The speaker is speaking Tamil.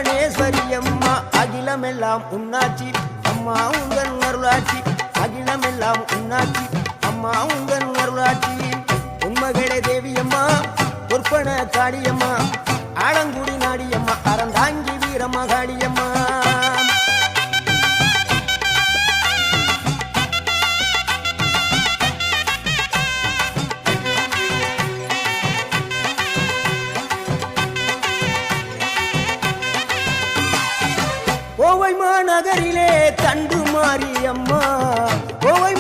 புவனேஸ்வரி அம்மா அகிலமெல்லாம் உன்னாட்சி அம்மா உங்கள் அருளாட்சி அகிலமெல்லாம் உன்னாட்சி அம்மா உங்கள் அருளாட்சி உண்மகளே தேவியம்மா பொற்பன காளியம்மா ஆலங்குடி நாடியம்மா அறந்தாங்கி வீரம்மா காளியம்மா கோவை மாநகரிலே தண்டு மாரியம்மா கோவை